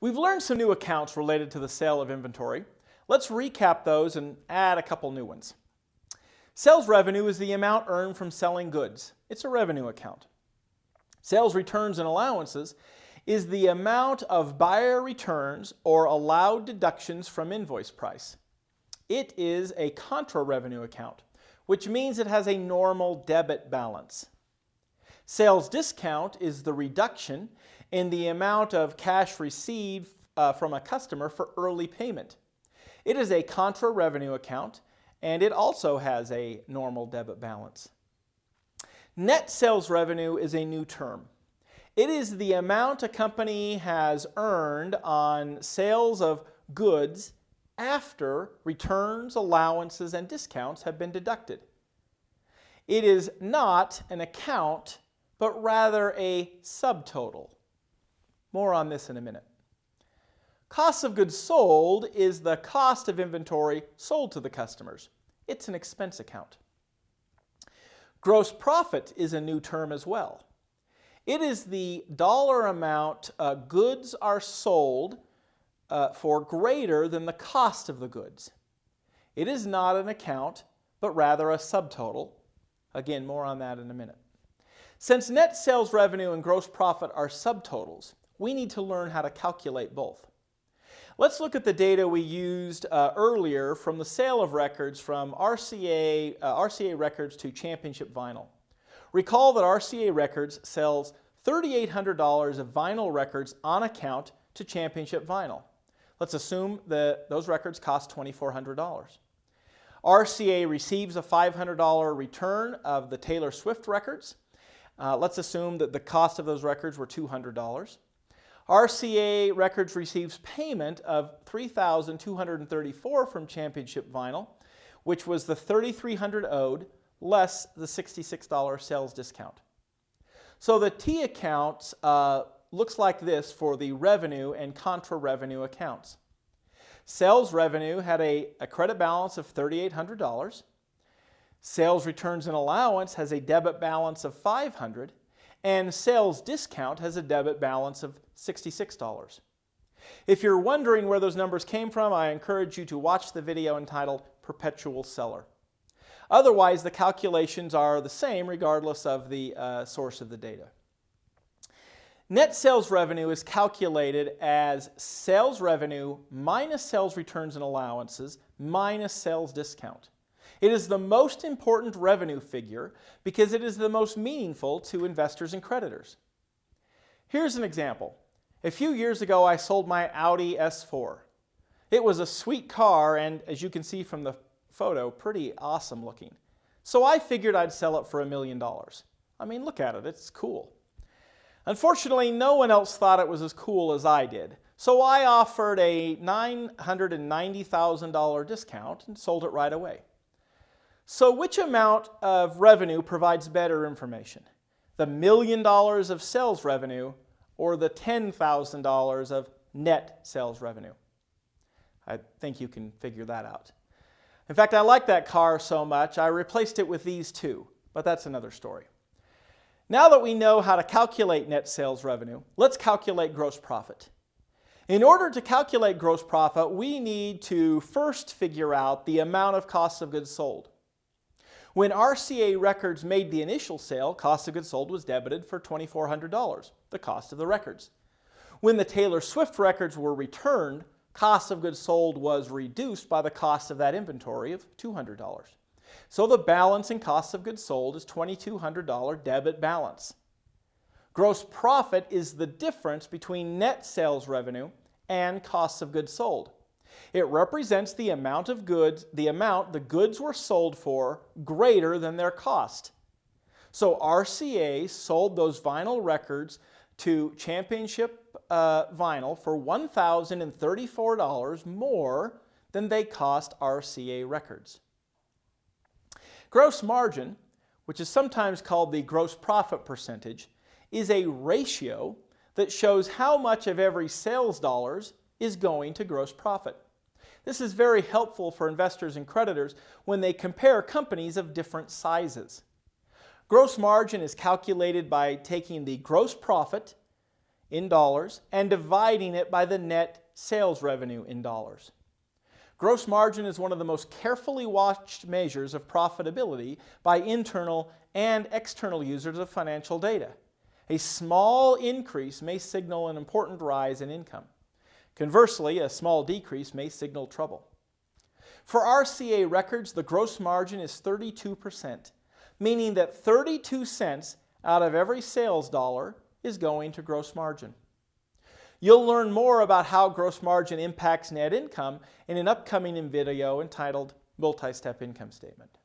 We've learned some new accounts related to the sale of inventory. Let's recap those and add a couple new ones. Sales revenue is the amount earned from selling goods. It's a revenue account. Sales returns and allowances is the amount of buyer returns or allowed deductions from invoice price. It is a contra revenue account, which means it has a normal debit balance. Sales discount is the reduction in the amount of cash received from a customer for early payment. It is a contra revenue account, and it also has a normal debit balance. Net sales revenue is a new term. It is the amount a company has earned on sales of goods after returns, allowances, and discounts have been deducted. It is not an account, but rather a subtotal. More on this in a minute. Cost of goods sold is the cost of inventory sold to the customers. It's an expense account. Gross profit is a new term as well. It is the dollar amount goods are sold for greater than the cost of the goods. It is not an account, but rather a subtotal. Again, more on that in a minute. Since net sales revenue and gross profit are subtotals, we need to learn how to calculate both. Let's look at the data we used earlier from the sale of records from RCA Records to Championship Vinyl. Recall that RCA Records sells $3,800 of vinyl records on account to Championship Vinyl. Let's assume that those records cost $2,400. RCA receives a $500 return of the Taylor Swift records. Let's assume that the cost of those records were $200. RCA Records receives payment of $3,234 from Championship Vinyl, which was the $3,300 owed less the $66 sales discount. So the T account looks like this for the revenue and contra revenue accounts. Sales revenue had a credit balance of $3,800. Sales returns and allowance has a debit balance of $500. And sales discount has a debit balance of $66. If you're wondering where those numbers came from, I encourage you to watch the video entitled Perpetual Seller. Otherwise, the calculations are the same regardless of the source of the data. Net sales revenue is calculated as sales revenue minus sales returns and allowances minus sales discount. It is the most important revenue figure because it is the most meaningful to investors and creditors. Here's an example. A few years ago, I sold my Audi S4. It was a sweet car and, as you can see from the photo, pretty awesome looking. So I figured I'd sell it for $1 million. I mean, look at it, it's cool. Unfortunately, no one else thought it was as cool as I did. So I offered a $990,000 discount and sold it right away. So which amount of revenue provides better information? The $1 million of sales revenue or the $10,000 of net sales revenue? I think you can figure that out. In fact, I like that car so much, I replaced it with these two, but that's another story. Now that we know how to calculate net sales revenue, let's calculate gross profit. In order to calculate gross profit, we need to first figure out the amount of cost of goods sold. When RCA Records made the initial sale, cost of goods sold was debited for $2,400, the cost of the records. When the Taylor Swift records were returned, cost of goods sold was reduced by the cost of that inventory of $200. So the balance in cost of goods sold is $2,200 debit balance. Gross profit is the difference between net sales revenue and cost of goods sold. It represents the amount of goods, the goods were sold for greater than their cost. So RCA sold those vinyl records to Championship Vinyl for $1,034 more than they cost RCA Records. Gross margin, which is sometimes called the gross profit percentage, is a ratio that shows how much of every sales dollars is going to gross profit. This is very helpful for investors and creditors when they compare companies of different sizes. Gross margin is calculated by taking the gross profit in dollars and dividing it by the net sales revenue in dollars. Gross margin is one of the most carefully watched measures of profitability by internal and external users of financial data. A small increase may signal an important rise in income. Conversely, a small decrease may signal trouble. For RCA records, the gross margin is 32%, meaning that 32 cents out of every sales dollar is going to gross margin. You'll learn more about how gross margin impacts net income in an upcoming video entitled Multi-Step Income Statement.